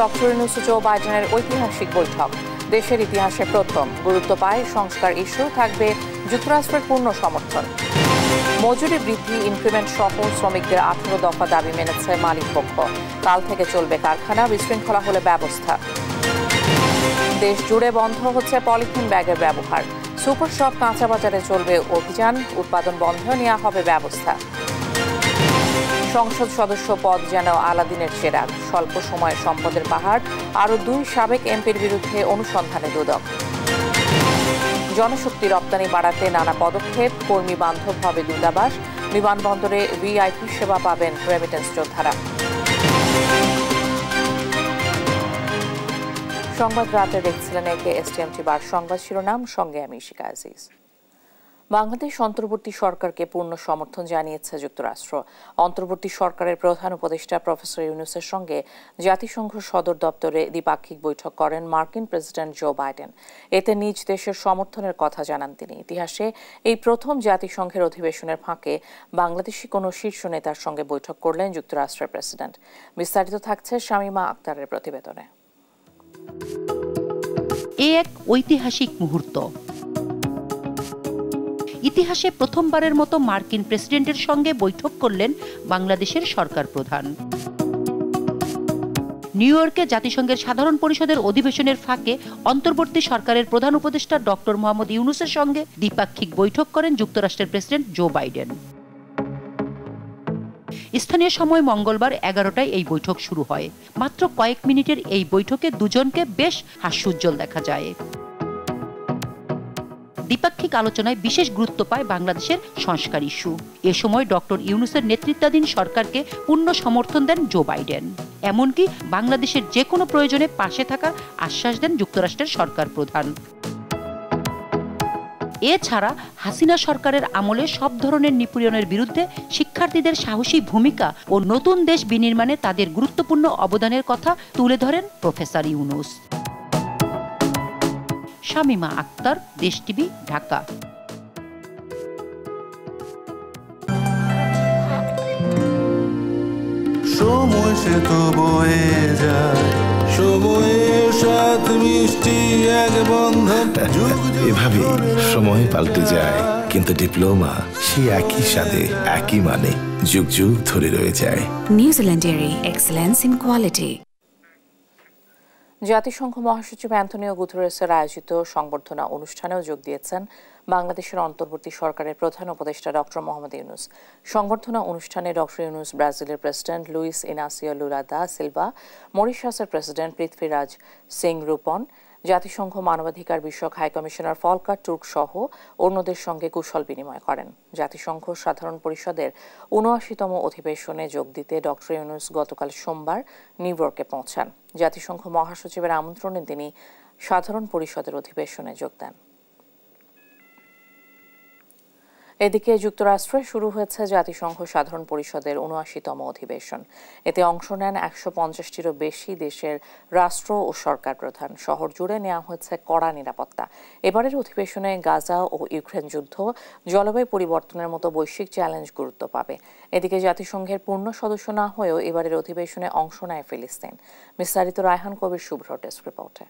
Doctor Yunus ও জো বাইডেনের ঐতিহাসিক বৈঠক দেশের ইতিহাসে প্রথম। গুরুত্ব পায় সংস্কার ইস্যু, থাকবে যুক্তরাষ্ট্রের পূর্ণ সমর্থন। মজুরি বৃদ্ধি, ইনক্রিমেন্ট সহ শ্রমিকদের 18 দফা দাবি মেনেছে মালিকপক্ষ। কাল থেকে চলবে কারখানা, বিশৃঙ্খলা হলে ব্যবস্থা। দেশ জুড়ে বন্ধ হচ্ছে পলিথিন ব্যাগের ব্যবহার। সুপার শপ কাঁচা বাজারে চলবে অভিযান, উৎপাদন বন্ধ নেওয়া হবে ব্যবস্থা। সংসদ সদস্য পদ যেন আলাদিনের চেরাগ, স্বল্প সময়ে সম্পদের পাহাড়। আরও 2 সাবেক এমপির বিরুদ্ধে অনুসন্ধানে দুদক। জনশক্তি রপ্তানি বাড়াতে নানা পদক্ষেপ, কর্মী বান্ধব হবে দূতাবাস। বিমানবন্দরে ভিআইপি সেবা পাবেন রেমিটেন্স যোদ্ধারা। সংবাদ রাতে দেখছিলেন একে এসটিএমটি বার সংবাদ শিরোনাম, সঙ্গে আমি ইশিকা আজিজ। বাংলাদেশ অন্তর্বর্তী সরকারকে পূর্ণ সমর্থন জানিয়েছে যুক্তরাষ্ট্র। অন্তর্বর্তী সরকারের প্রধান উপদেষ্টা প্রফেসর ইউনূসের সঙ্গে জাতিসংঘ সদর দপ্তরে দ্বিপাক্ষিক বৈঠক করেন মার্কিন প্রেসিডেন্ট জো বাইডেন। এতে নিজ দেশের সমর্থনের কথা জানান তিনি। ইতিহাসে এই প্রথম জাতিসংঘের অধিবেশনের ফাঁকে বাংলাদেশি কোনো শীর্ষ নেতার সঙ্গে বৈঠক করলেন যুক্তরাষ্ট্রের প্রেসিডেন্ট। বিস্তারিত থাকছে শামীমা আক্তারের প্রতিবেদনে। এক ঐতিহাসিক মুহূর্ত। ইতিহাসে প্রথমবারের মতো মার্কিন প্রেসিডেন্টের সঙ্গে বৈঠক করলেন বাংলাদেশের সরকার প্রধান। নিউ ইয়র্কে জাতিসংঘের সাধারণ পরিষদের অধিবেশনের ফাঁকে অন্তর্বর্তী সরকারের প্রধান উপদেষ্টা ডক্টর মোহাম্মদ ইউনূসের সঙ্গে দ্বিপাক্ষিক বৈঠক করেন যুক্তরাষ্ট্রের প্রেসিডেন্ট জো বাইডেন। স্থানীয় সময় মঙ্গলবার 11টায় এই বৈঠক শুরু হয়। মাত্র কয়েক মিনিটের এই বৈঠকে দুজনকে বেশ হাস্যোজ্জ্বল দেখা যায়। দ্বিপাক্ষিক আলোচনায় বিশেষ গুরুত্ব পায় বাংলাদেশের সংস্কার ইস্যু। এ সময় ডক্টর ইউনূসের নেতৃত্বাধীন সরকারকে পূর্ণ সমর্থন দেন জো বাইডেন। এমনকি বাংলাদেশের যে কোনো প্রয়োজনে পাশে থাকার আশ্বাস দেন যুক্তরাষ্ট্রের সরকার প্রধান। এছাড়া হাসিনা সরকারের আমলে সব ধরনের নিপীড়নের বিরুদ্ধে শিক্ষার্থীদের সাহসী ভূমিকা ও নতুন দেশ বিনির্মাণে তাদের গুরুত্বপূর্ণ অবদানের কথা তুলে ধরেন প্রফেসর ইউনূস। শামীমা আক্তার, দেশ টিভি, ঢাকা। সময় সে তো বয়ে যায়, সময়ের সাথে মিষ্টি এক বন্ধন। এভাবে সময় পাল্টে যায়, কিন্তু ডিপ্লোমা সে একই সাথে একই মানে যুগ যুগ ধরে রয়ে যায়। New Zealand dairy, excellence in quality. জাতিসংঘ মহাসচিব অ্যান্টনিও গুতেরেসের আয়োজিত সংবর্ধনা অনুষ্ঠানেও যোগ দিয়েছেন বাংলাদেশের অন্তর্বর্তী সরকারের প্রধান উপদেষ্টা ডক্টর মোহাম্মদ ইউনূস। সংবর্ধনা অনুষ্ঠানে ডক্টর ইউনূস ব্রাজিলের president Luis Inacio Lula da Silva, মরিশাসের প্রেসিডেন্ট পৃথ্বীরাজ সিং রূপন, জাতিসংঘ মানবাধিকার বিষয়ক হাইকমিশনার ফলকার তুর্ক সহ অন্যদের সঙ্গে কুশল বিনিময় করেন। জাতিসংঘ সাধারণ পরিষদের ৭৯তম অধিবেশনে যোগ দিতে ডক্টর ইউনূস গতকাল সোমবার নিউ ইয়র্কে পৌঁছান। জাতিসংঘ মহাসচিবের আমন্ত্রণে তিনি সাধারণ পরিষদের অধিবেশনে যোগ দেন। এদিকে যুক্তরাষ্ট্রে শুরু হয়েছে জাতিসংঘ সাধারণ পরিষদের ৭৯তম অধিবেশন। এতে অংশ নেন ১৫০টিরও বেশি দেশের রাষ্ট্র ও সরকার প্রধান। শহর জুড়ে নেওয়া হয়েছে কড়া নিরাপত্তা। এবারের অধিবেশনে গাজা ও ইউক্রেন যুদ্ধ, জলবায়ু পরিবর্তনের মতো বৈশ্বিক চ্যালেঞ্জ গুরুত্ব পাবে। এদিকে জাতিসংঘের পূর্ণ সদস্য না হয়েও এবারের অধিবেশনে অংশ নেয় ফিলিস্তিন। বিস্তারিত রায়হান কবির শুভ্র ডেস্ক রিপোর্টে।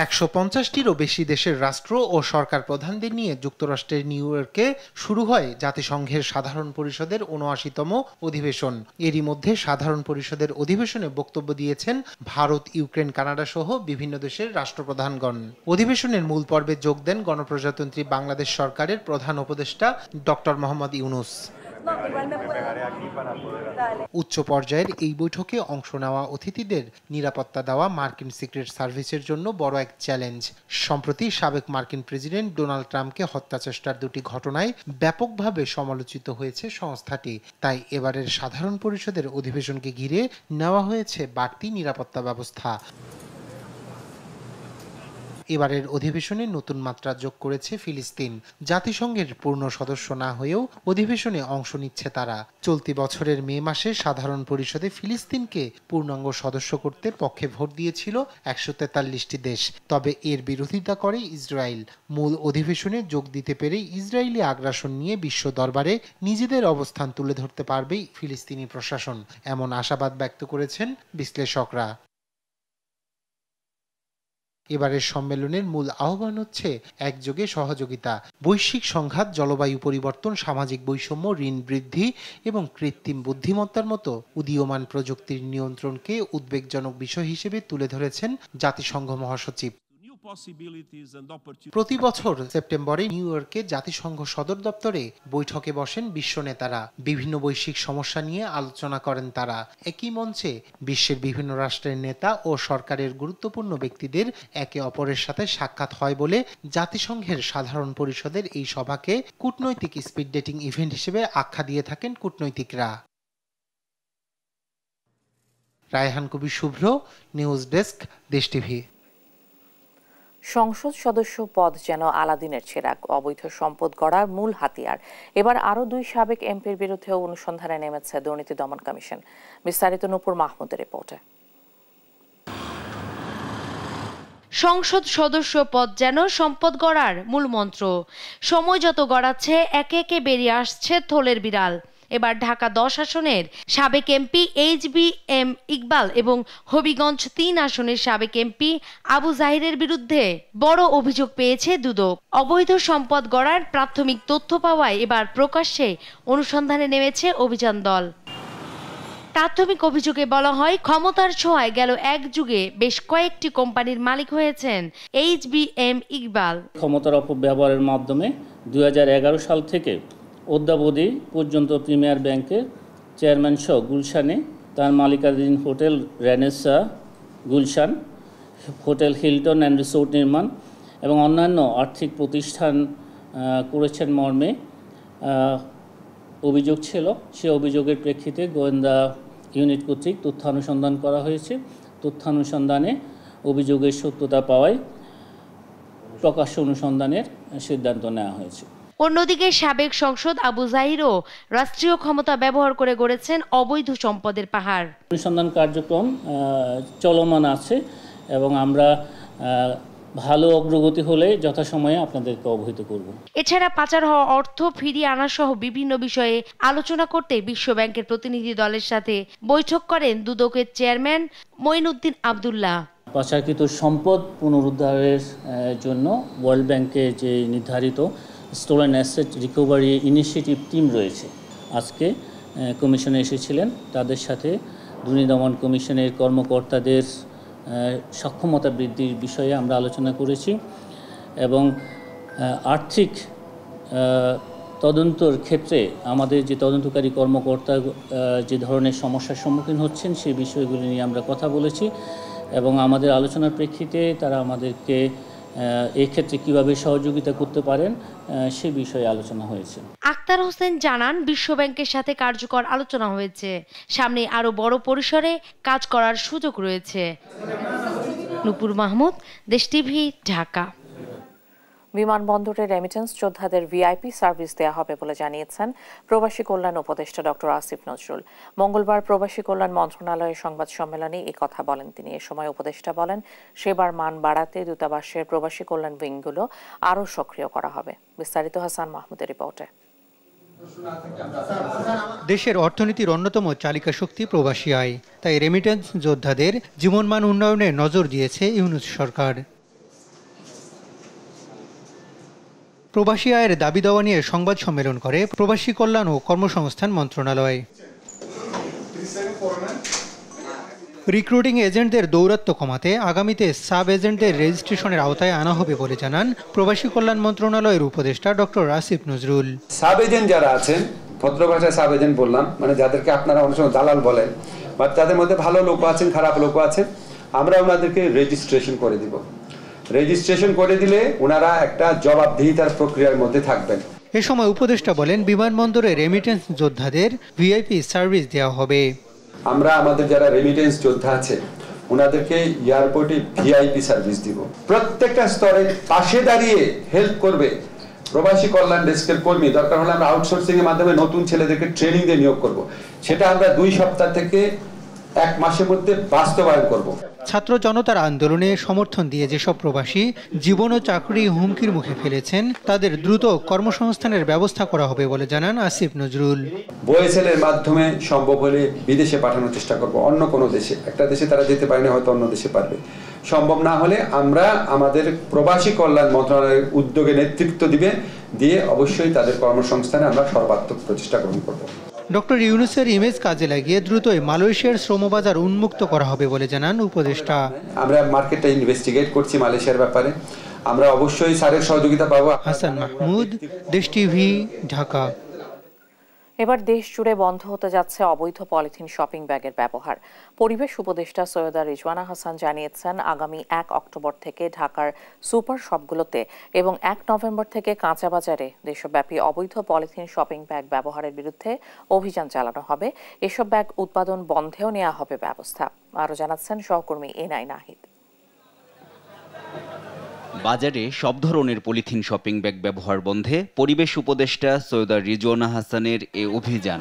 ১৫০টিরও বেশি দেশের রাষ্ট্র ও সরকার প্রধানদের নিয়ে যুক্তরাষ্ট্রের নিউ ইয়র্কে শুরু হয় জাতিসংঘের সাধারণ পরিষদের ৭৯তম অধিবেশন। এরই মধ্যে সাধারণ পরিষদের অধিবেশনে বক্তব্য দিয়েছেন ভারত, ইউক্রেন, কানাডা সহ বিভিন্ন দেশের রাষ্ট্রপ্রধানগণ। অধিবেশনের মূল পর্বে যোগ দেন গণপ্রজাতন্ত্রী বাংলাদেশ সরকারের প্রধান উপদেষ্টা ডক্টর মোহাম্মদ ইউনূস। উচ্চ পর্যায়ের এই বৈঠকে অংশ নেওয়া অতিথিদের নিরাপত্তা দেওয়া মার্কিন সিক্রেট সার্ভিসের জন্য বড় এক চ্যালেঞ্জ। সম্প্রতি সাবেক মার্কিন প্রেসিডেন্ট ডোনাল্ড ট্রাম্পকে হত্যাচেষ্টার 2টি ঘটনায় ব্যাপকভাবে সমালোচিত হয়েছে সংস্থাটি। তাই এবারের সাধারণ পরিষদের অধিবেশনকে ঘিরে নেওয়া হয়েছে বাড়তি নিরাপত্তা ব্যবস্থা। এবারের অধিবেশনে নতুন মাত্রা যোগ করেছে ফিলিস্তিন। জাতিসংঘের পূর্ণ সদস্য না হয়েও অধিবেশনে অংশ নিচ্ছে তারা। চলতি বছরের মে মাসে সাধারণ পরিষদে ফিলিস্তিনকে পূর্ণাঙ্গ সদস্য করতে পক্ষে ভোট দিয়েছিল 143টি দেশ, তবে এর বিরোধিতা করে ইসরায়েল। মূল অধিবেশনে যোগ দিতে পেরে ইসরায়েলি আগ্রাসন নিয়ে বিশ্ব দরবারে নিজেদের অবস্থান তুলে ধরতে পারবে ফিলিস্তিনি প্রশাসন, এমন আশাবাদ ব্যক্ত করেছেন বিশ্লেষকরা। এবারের সম্মেলনের মূল আহ্বান হচ্ছে একযোগে সহযোগিতা। বৈশ্বিক সংঘাত, জলবায়ু পরিবর্তন, সামাজিক বৈষম্য, ঋণ বৃদ্ধি এবং কৃত্রিম বুদ্ধিমত্তার মতো উদীয়মান প্রযুক্তির নিয়ন্ত্রণকে উদ্বেগজনক বিষয় হিসেবে তুলে ধরেছেন জাতিসংঘ মহাসচিব। প্রতি বছর সেপ্টেম্বরে নিউ ইয়র্কে জাতিসংঘ সদর দপ্তরে বৈঠকে বসেন বিশ্ব নেতারা। বিভিন্ন বৈশ্বিক সমস্যা নিয়ে আলোচনা করেন তারা। একই মঞ্চে বিশ্বের বিভিন্ন রাষ্ট্রের নেতা ও সরকারের গুরুত্বপূর্ণ ব্যক্তিদের একে অপরের সাথে সাক্ষাৎ হয় বলে জাতিসংঘের সাধারণ পরিষদের এই সভাকে কূটনৈতিক স্পিড ডেটিং ইভেন্ট হিসেবে আখ্যা দিয়ে থাকেন কূটনৈতিকরা। রায়হান কবির শুভ্র, নিউজ ডেস্ক, দেশ টিভি। সংসদ সদস্য পদ যেন আলাদিনের চেরাগ, অবৈধ সম্পদ গড়ার মূল হাতিয়ার। এবার আরও 2 সাবেক এমপির বিরুদ্ধেও অনুসন্ধানে নেমেছে দুর্নীতি দমন কমিশন। বিস্তারিত নূপুর মাহমুদের রিপোর্টে। সংসদ সদস্য পদ যেন সম্পদ গড়ার মূল মন্ত্র। সময় যত গড়াচ্ছে একে একে বেরিয়ে আসছে থলের বিড়াল। এবার ঢাকা 10 আসনের সাবেক এমপি HBM ইকবাল এবং হবিগঞ্জ 3 আসনের সাবেক এমপি আবু জাহিরের বিরুদ্ধে বড় অভিযোগ পেয়েছে দুদক। অবৈধ সম্পদ গড়ার প্রাথমিক তথ্য পাওয়ায় এবার প্রকাশ্যে অনুসন্ধানে নেমেছে অভিযান দল। প্রাথমিক অভিযোগে বলা হয়, ক্ষমতার ছোঁয়ায় গেল এক যুগে বেশ কয়েকটি কোম্পানির মালিক হয়েছেন HBM ইকবাল। ক্ষমতার অপব্যবহারের মাধ্যমে 2011 সাল থেকে অদ্যাবধি পর্যন্ত প্রিমিয়ার ব্যাংকের চেয়ারম্যান সহ গুলশানে তার মালিকানাধীন hotel Renaissance Gulshan, hotel Hilton and resort নির্মাণ এবং অন্যান্য আর্থিক প্রতিষ্ঠান করেছেন মর্মে অভিযোগ ছিল। সে অভিযোগের প্রেক্ষিতে গোয়েন্দা ইউনিট কর্তৃক তথ্যানুসন্ধান করা হয়েছে। তথ্যানুসন্ধানে অভিযোগের সত্যতা পাওয়ায় প্রকাশ্য অনুসন্ধানের সিদ্ধান্ত নেওয়া হয়েছে। অন্যদিকে সাবেক সংসদ আবু জাহিরও রাষ্ট্রীয় ক্ষমতা ব্যবহার করে গড়েছেন অবৈধ সম্পদের পাহাড়। অনুসন্ধান কার্যক্রম চলমান আছে এবং আমরা ভালো অগ্রগতি হলে যথাসময়ে আপনাদেরকে অবহিত করব। এছাড়া পাচার হওয়া অর্থ ফিরিয়ে আনা সহ বিভিন্ন বিষয়ে আলোচনা করতে বিশ্ব ব্যাংকের প্রতিনিধি দলের সাথে বৈঠক করেন দুদকের চেয়ারম্যান মঈনুদ্দিন আব্দুল্লাহ। পাচারকৃত সম্পদ পুনরুদ্ধারের জন্য ওয়ার্ল্ড ব্যাংকের যে নির্ধারিত stolen asset recovery initiative team রয়েছে, আজকে কমিশনে এসেছিলেন। তাদের সাথে দুর্নীতি দমন কমিশনের কর্মকর্তাদের সক্ষমতা বৃদ্ধির বিষয়ে আমরা আলোচনা করেছি এবং আর্থিক তদন্তর ক্ষেত্রে আমাদের যে তদন্তকারী কর্মকর্তা যে ধরনের সমস্যার সম্মুখীন হচ্ছেন সেই বিষয়গুলি নিয়ে আমরা কথা বলেছি এবং আমাদের আলোচনার প্রেক্ষিতে তারা আমাদেরকে এই ক্ষেত্রে কিভাবে সহযোগিতা করতে পারেন সে বিষয়ে আলোচনা হয়েছে। আক্তার হোসেন জানান, বিশ্ব ব্যাংকের সাথে কার্যকর আলোচনা হয়েছে। সামনে আরো বড় পরিসরে কাজ করার সুযোগ রয়েছে। নূপুর মাহমুদ, দেশ টিভি, ঢাকা। বিমানবন্দরে রেমিটেন্স যোদ্ধাদের ভিআইপি সার্ভিস দেওয়া হবে বলে জানিয়েছেন প্রবাসী কল্যাণ উপদেষ্টা ডক্টর আসিফ নজরুল। মঙ্গলবার প্রবাসী কল্যাণ মন্ত্রণালয়ের সংবাদ সম্মেলনে এই কথা বলেন তিনি। এ সময় উপদেষ্টা বলেন, সেবার মান বাড়াতে দূতাবাসের প্রবাসী কল্যাণ উইংগুলো আরও সক্রিয় করা হবে। বিস্তারিত হাসান মাহমুদের রিপোর্টে। দেশের অর্থনীতির অন্যতম চালিকা শক্তি প্রবাসী আয়, তাই রেমিটেন্স যোদ্ধাদের জীবনমান উন্নয়নে নজর দিয়েছে ইউনূস সরকার। প্রবাসী আয়ের দাবি দাওয়া নিয়ে সংবাদ সম্মেলন করে প্রবাসী কল্যাণ ও কর্মসংস্থান মন্ত্রণালয়। রিক্রুটিং এজেন্টদের দৌরাত্ম্য কমাতে আগামীতে সাব এজেন্টদের রেজিস্ট্রেশনের আওতায় আনা হবে বলে জানান প্রবাসী কল্যাণ মন্ত্রণালয়ের উপদেষ্টা doctor Asif Nazrul. Sub agent যারা আছেন, ভদ্র ভাষায় সাব এজেন্ট বললাম, মানে যাদেরকে আপনারা অনেক সময় দালাল বলেন, বা তাদের মধ্যে ভালো লোক আছেন, খারাপ লোক আছেন, আমরা ওনাদেরকে রেজিস্ট্রেশন করে দিব। রেজিস্ট্রেশন করে দিলে ওনারা একটা জবাবদিহিতার প্রক্রিয়ার মধ্যে থাকবেন। এ সময় উপদেষ্টা বলেন, বিমানবন্দরে রেমিটেন্স যোদ্ধাদের ভিআইপি সার্ভিস দেওয়া হবে। আমরা আমাদের যারা রেমিটেন্স যোদ্ধা আছে ওনাদেরকে এয়ারপোর্টে ভিআইপি সার্ভিস দিব। প্রত্যেকটা স্তরে পাশে দাঁড়িয়ে হেল্প করবে প্রবাসী কল্যাণ ডেস্কের কর্মী। দরকার হলে আমরা আউটসোর্সিং এর মাধ্যমে নতুন ছেলেদেরকে ট্রেনিং দিয়ে নিয়োগ করব। সেটা আমরা 2 সপ্তাহ থেকে 1 মাসের মধ্যে বাস্তবায়ন করব। ছাত্র জনতার আন্দোলনে সমর্থন দিয়ে যেসব প্রবাসী জীবন ও চাকরি হুমকির মুখে ফেলেছেন তাদের দ্রুত কর্মসংস্থানের ব্যবস্থা করা হবে বলে জানান আসিফ নজরুল। বয়েসেলের মাধ্যমে সম্ভব হলে বিদেশে পাঠানোর চেষ্টা করব, অন্য কোনো দেশে। একটা দেশে তারা যেতে পারেনি, হয়তো অন্য দেশে পারবে। সম্ভব না হলে আমরা আমাদের প্রবাসী কল্যাণ মন্ত্রণালয়ের উদ্যোগে নেতৃত্ব দিয়ে অবশ্যই তাদের কর্মসংস্থানে আমরা সর্বাত্মক প্রচেষ্টা গ্রহণ করব। ডক্টর ইউনূসের ইমেজ কাজে লাগিয়ে দ্রুতই মালয়েশিয়ার শ্রমবাজার উন্মুক্ত করা হবে বলে জানান উপদেষ্টা। আমরা মার্কেটটা ইনভেস্টিগেট করছি মালয়েশিয়ার ব্যাপারে, আমরা অবশ্যই স্যারের সহযোগিতা পাবো। হাসান মাহমুদ, দেশ টিভি, ঢাকা। এবার দেশ জুড়ে বন্ধ হতে যাচ্ছে অবৈধ পলিথিন শপিং ব্যাগের ব্যবহার। পরিবেশ উপদেষ্টা সৈয়দা রিজওয়ানা হাসান জানিয়েছেন, আগামী 1 অক্টোবর থেকে ঢাকার সুপার শপগুলোতে এবং 1 নভেম্বর থেকে কাঁচা বাজারে দেশব্যাপী অবৈধ পলিথিন শপিং ব্যাগ ব্যবহারের বিরুদ্ধে অভিযান চালানো হবে। এসব ব্যাগ উৎপাদন বন্ধেও নেওয়া হবে ব্যবস্থা। আরও জানাচ্ছেন সহকর্মী এনআই নাহিদ। বাজারে সব ধরনের পলিথিন শপিং ব্যাগ ব্যবহার বন্ধে পরিবেশ উপদেষ্টা সৈয়দা রিজওয়ানা হাসানের এ অভিযান।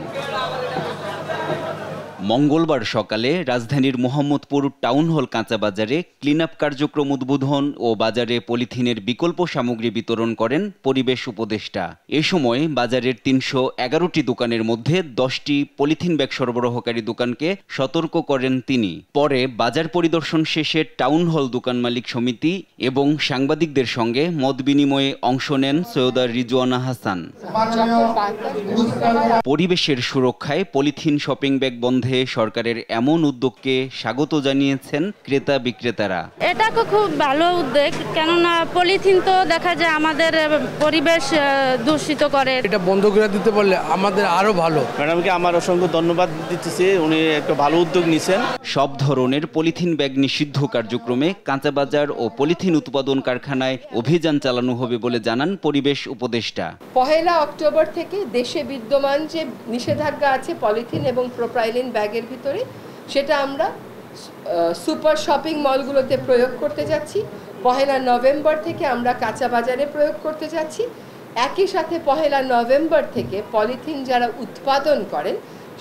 মঙ্গলবার সকালে রাজধানীর মোহাম্মদপুর টাউন হল কাঁচা বাজারে ক্লিন আপ কার্যক্রম উদ্বোধন ও বাজারে পলিথিনের বিকল্প সামগ্রী বিতরণ করেন পরিবেশ উপদেষ্টা। এ সময় বাজারের 311টি দোকানের মধ্যে 10টি পলিথিন ব্যাগ সরবরাহকারী দোকানকে সতর্ক করেন তিনি। পরে বাজার পরিদর্শন শেষে টাউন হল দোকান মালিক সমিতি এবং সাংবাদিকদের সঙ্গে মত বিনিময়ে অংশ নেন সৈয়দা রিজওয়ানা হাসান। পরিবেশের সুরক্ষায় পলিথিন শপিং ব্যাগ বন্ধে সরকারের এমন উদ্যোগকে স্বাগত জানিয়েছেন ক্রেতা বিক্রেতারা। এটা খুব ভালো উদ্যোগ, কেননা পলিথিন তো দেখা যায় আমাদের পরিবেশ দূষিত করে। এটা বন্ধ করে দিতে পারলে আমাদের আরো ভালো। ম্যাডামকে আমার অসংখ্য ধন্যবাদ দিতেছি, উনি একটা ভালো উদ্যোগ নিয়েছেন। সব ধরনের পলিথিন ব্যাগ নিষিদ্ধ কার্যক্রমে কাঁচা বাজার ও পলিথিন উৎপাদন কারখানায় অভিযান চালানো হবে বলে জানান পরিবেশ উপদেষ্টা। 1 অক্টোবর থেকে দেশে বিদ্যমান যে নিষেধাজ্ঞা আছে পলিথিন এবং প্রোপাইলিন ব্যাগের ভিতরে, সেটা আমরা সুপার শপিং মলগুলোতে প্রয়োগ করতে যাচ্ছি। 1 নভেম্বর থেকে আমরা কাঁচা বাজারে প্রয়োগ করতে যাচ্ছি। একই সাথে 1 নভেম্বর থেকে পলিথিন যারা উৎপাদন করেন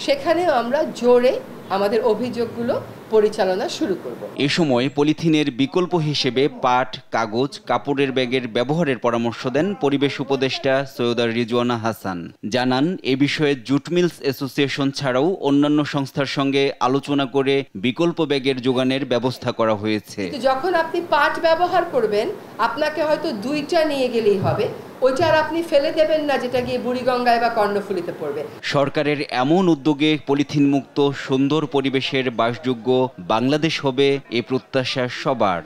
সেখানেও আমরা জোরে আমাদের অভিযোগগুলো পরিচালনা শুরু করব। এ সময় পলিথিনের বিকল্প হিসেবে পাট, কাগজ, কাপড়ের ব্যাগের ব্যবহারের পরামর্শ দেন পরিবেশ উপদেষ্টা সৈয়দা রিজওয়ানা হাসান। জানান, এ বিষয়ে জুট মিলস অ্যাসোসিয়েশন ছাড়াও অন্যান্য সংস্থার সঙ্গে আলোচনা করে বিকল্প ব্যাগের যোগানের ব্যবস্থা করা হয়েছে। যখন আপনি পাট ব্যবহার করবেন, আপনাকে হয়তো 2টা নিয়ে গেলেই হবে, ওইটা আর আপনি ফেলে দেবেন না যেটা গিয়ে বুড়িগঙ্গায় বা কর্ণফুলীতে পড়বে। সরকারের এমন উদ্যোগে পলিথিন মুক্ত সুন্দর পরিবেশের বাসযোগ্য বাংলাদেশ হবে এ প্রত্যাশা সবার।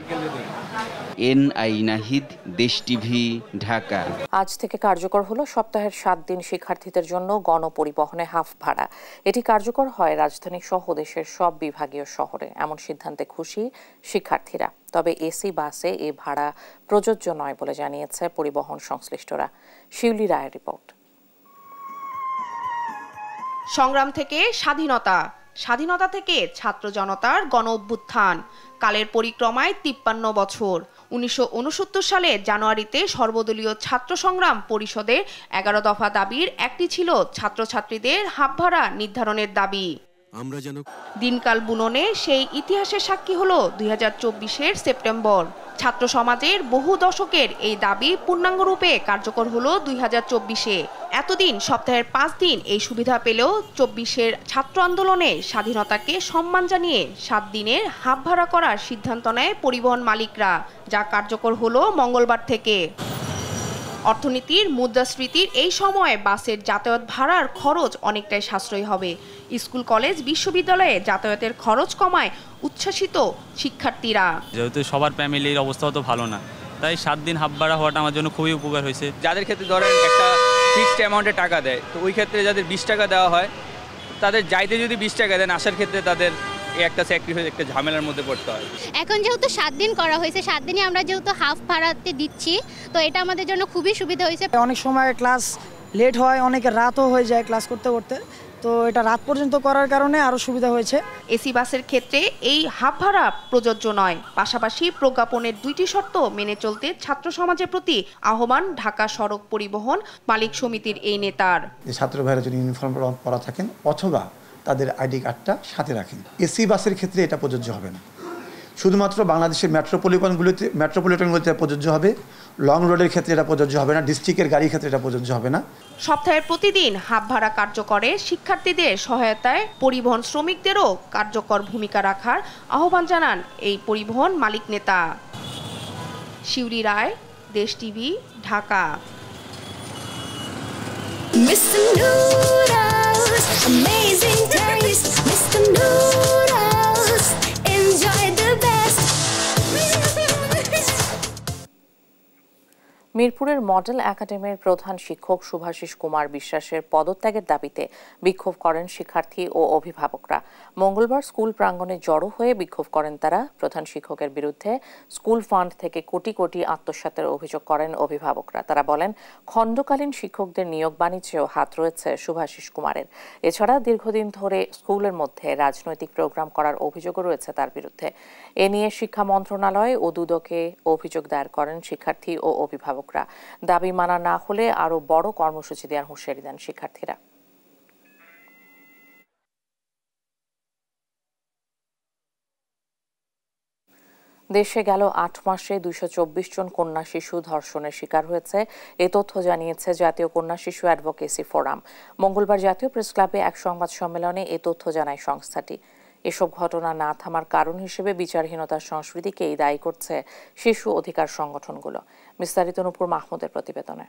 এনআই নাহিদ, দেশ টিভি, ঢাকা। আজ থেকে কার্যকর হলো সপ্তাহের 7 দিন শিক্ষার্থীদের জন্য গণপরিবহনে হাফ ভাড়া। এটি কার্যকর হয় রাজধানী সহ দেশের সব বিভাগীয় শহরে। এমন সিদ্ধান্তে খুশি শিক্ষার্থীরা। তবে এসি বাসে এ ভাড়া প্রযোজ্য নয় বলে জানিয়েছে পরিবহন সংশ্লিষ্টরা। শিউলি রায়ের রিপোর্ট। সংগ্রাম থেকে স্বাধীনতা, স্বাধীনতা থেকে ছাত্র জনতার গণ অভ্যুত্থান, কালের পরিক্রমায় 53 বছর। 1969 সালে জানুয়ারিতে সর্বদলীয় ছাত্র সংগ্রাম পরিষদের 11 দফা দাবির একটি ছিল ছাত্রছাত্রীদের হাফ ভাড়া নির্ধারণের দাবি। দিনকাল বুননে সেই ইতিহাসের সাক্ষী হলো 2024-এর সেপ্টেম্বর। ছাত্র সমাজের বহু দশকের এই দাবি পূর্ণাঙ্গরূপে কার্যকর হলো 2024-এ। এতদিন সপ্তাহের 5 দিন এই সুবিধা পেলেও 24-এর ছাত্র আন্দোলনে স্বাধীনতাকে সম্মান জানিয়ে 7 দিনের হাফ ভাড়া করার সিদ্ধান্ত নেয় পরিবহন মালিকরা, যা কার্যকর হলো মঙ্গলবার থেকে। অর্থনীতির মুদ্রাস্ফীতির এই সময়ে বাসের যাতায়াত ভাড়ার খরচ অনেকটাই সাশ্রয়ী হবে। স্কুল, কলেজ, বিশ্ববিদ্যালয়ে যাতায়াতের খরচ কমায় উচ্ছ্বাসিত শিক্ষার্থীরা। যেহেতু সবার ফ্যামিলির অবস্থাও তো ভালো না, তাই 7 দিন হাফ ভাড়া হওয়াটা আমার জন্য খুবই উপকার হয়েছে। যাদের ক্ষেত্রে ধরেন একটা ফিক্সড অ্যামাউন্টে টাকা দেয়, তো ওই ক্ষেত্রে যাদের 20 টাকা দেওয়া হয়, তাদের যাইতে যদি 20 টাকা দেন, আসার ক্ষেত্রে তাদের একটা স্যাক্রিফাইস, একটা ঝামেলার মধ্যে পড়তে হয়। এখন যেহেতু 7 দিন করা হয়েছে, 7 দিনই আমরা যেহেতু হাফ ভাড়াতে দিচ্ছি, তো এটা আমাদের জন্য খুবই সুবিধা হয়েছে। অনেক সময় ক্লাস লেট হয়, অনেক রাতও হয়ে যায় ক্লাস করতে করতে, তো এটা রাত পর্যন্ত করার কারণে আরও সুবিধা হয়েছে। এসি বাসের ক্ষেত্রে এই হাফ ভাড়া প্রযোজ্য নয়। পাশাপাশি প্রজ্ঞাপনের 2টি শর্ত মেনে চলতে ছাত্র সমাজের প্রতি আহ্বান ঢাকা সড়ক পরিবহন মালিক সমিতির এই নেতার। ছাত্র ভাইরা যদি ইউনিফর্ম পরা থাকেন অথবা তাদের আইডি কার্ডটা সাথে রাখেন। এসি বাসের ক্ষেত্রে এটা প্রযোজ্য হবে না, শুধুমাত্র বাংলাদেশের মেট্রোপলিটনগুলোতে প্রযোজ্য হবে। লং রোডের ক্ষেত্রে এটা প্রযোজ্য হবে না, ডিস্ট্রিক্টের গাড়ির ক্ষেত্রে এটা প্রযোজ্য হবে না। সপ্তাহের প্রতিদিন হাফ ভাড়া কার্যকরে শিক্ষার্থীদের সহায়তায় পরিবহন শ্রমিকদেরও কার্যকর ভূমিকা রাখার আহ্বান জানান এই পরিবহন মালিক নেতা। শিউলি রায়, দেশ টিভি, ঢাকা। মিরপুরের মডেল একাডেমির প্রধান শিক্ষক শুভাশিস কুমার বিশ্বাসের পদত্যাগের দাবিতে বিক্ষোভ করেন শিক্ষার্থী ও অভিভাবকরা। মঙ্গলবার স্কুল প্রাঙ্গণে জড়ো হয়ে বিক্ষোভ করেন তারা। প্রধান শিক্ষকের বিরুদ্ধে স্কুল ফান্ড থেকে কোটি কোটি আত্মসাতের অভিযোগ করেন অভিভাবকরা। তারা বলেন, খণ্ডকালীন শিক্ষকদের নিয়োগ বাণিজ্যেও হাত রয়েছে শুভাশিস কুমারের। এছাড়া দীর্ঘদিন ধরে স্কুলের মধ্যে রাজনৈতিক প্রোগ্রাম করার অভিযোগও রয়েছে তার বিরুদ্ধে। এ নিয়ে শিক্ষা মন্ত্রণালয় ও দুদকে অভিযোগ দায়ের করেন শিক্ষার্থী ও অভিভাবক। দাবি মানা না হলে আরো বড় কর্মসূচি দেওয়ার হুঁশিয়ারি দেন শিক্ষার্থীরা। দেশে গেল 8 মাসে 224 জন কন্যা শিশু ধর্ষণের শিকার হয়েছে, এ তথ্য জানিয়েছে জাতীয় কন্যা শিশু অ্যাডভোকেসি ফোরাম। মঙ্গলবার জাতীয় প্রেস ক্লাবে এক সংবাদ সম্মেলনে এ তথ্য জানায় সংস্থাটি। এসব ঘটনা না থামার কারণ হিসেবে বিচারহীনতার সংস্কৃতিকেই দায়ী করছে শিশু অধিকার সংগঠনগুলো। বিস্তারিত নূপুর মাহমুদের প্রতিবেদনে।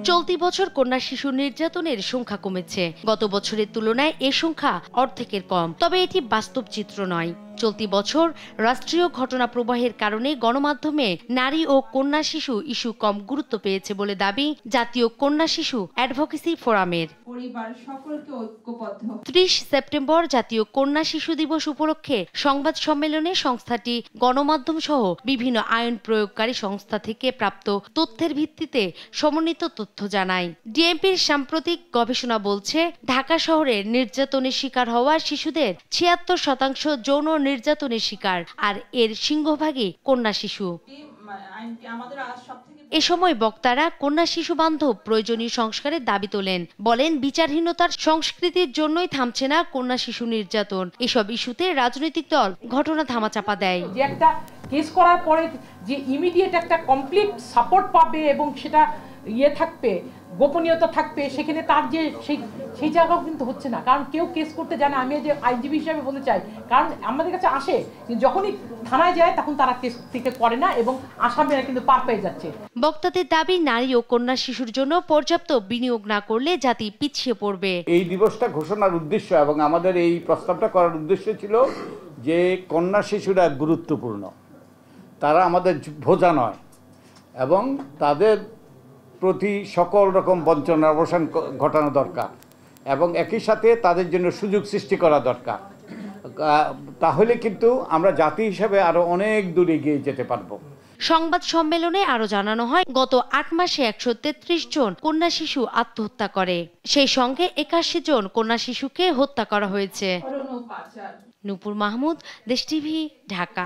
চলতি বছর কন্যা শিশু নির্যাতনের সংখ্যা কমেছে। গত বছরের তুলনায় এ সংখ্যা অর্ধেকের কম। তবে এটি বাস্তব চিত্র নয়। চলতি বছর রাষ্ট্রীয় ঘটনা প্রবাহের কারণে গণমাধ্যমে নারী ও কন্যা শিশু ইস্যু কম গুরুত্ব পেয়েছে বলে দাবি জাতীয় কন্যা শিশু অ্যাডভোকেসি ফোরামের। 30 সেপ্টেম্বর জাতীয় কন্যা শিশু দিবস উপলক্ষে সংবাদ সম্মেলনে সংস্থাটি গণমাধ্যম সহ বিভিন্ন আইন প্রয়োগকারী সংস্থা থেকে প্রাপ্ত তথ্যের ভিত্তিতে সমন্বিত তথ্য জানায়। ডিএমপির সাম্প্রতিক গবেষণা বলছে, ঢাকা শহরে নির্যাতনের শিকার হওয়া শিশুদের 76% যৌন নির্যাতনের শিকার, আর এর সিংহভাগই কন্যা শিশু। এ সময় বক্তারা কন্যা শিশু বান্ধব প্রয়োজনীয় সংস্কারের দাবি তোলেন। বলেন, বিচারহীনতার সংস্কৃতির জন্যই থামছে না কন্যা শিশু নির্যাতন। এসব ইস্যুতে রাজনৈতিক দল ঘটনা ধামাচাপা দেয়। যে একটা কেস করার পরে যে ইমিডিয়েট একটা কমপ্লিট সাপোর্ট পাবে এবং সেটা থাকবে, গোপনীয়তা থাকবে, সেখানে তার যে সেই জায়গাও কিন্তু হচ্ছে না। কারণ কেউ কেস করতে জানে। আমি যে আইনজীবী হিসাবে বলতে চাই, কারণ আমাদের কাছে আসে, যখনই থানায় যায় তখন তারা কেস থেকে করে না এবং আসামিরা কিন্তু পার পেয়ে যাচ্ছে। বক্তাদের দাবি, নারী ও কন্যা শিশুর জন্য পর্যাপ্ত বিনিয়োগ না করলে জাতি পিছিয়ে পড়বে। এই দিবসটা ঘোষণার উদ্দেশ্য এবং আমাদের এই প্রস্তাবটা করার উদ্দেশ্য ছিল যে কন্যা শিশুরা গুরুত্বপূর্ণ, তারা আমাদের বোঝা নয় এবং তাদের প্রতি সকল রকম বঞ্চনার অবসান ঘটানো দরকার এবং একই সাথে তাদের জন্য সুযোগ সৃষ্টি করা দরকার। তাহলে কিন্তু আমরা জাতি হিসেবে আরো অনেক দূর এগিয়ে যেতে পারবো। সংবাদ সম্মেলনে আরো জানানো হয়, গত 8 মাসে 133 জন কন্যা শিশু আত্মহত্যা করে। সেই সঙ্গে 81 জন কন্যা শিশুকে হত্যা করা হয়েছে। নূপুর মাহমুদ, দেশ টিভি, ঢাকা।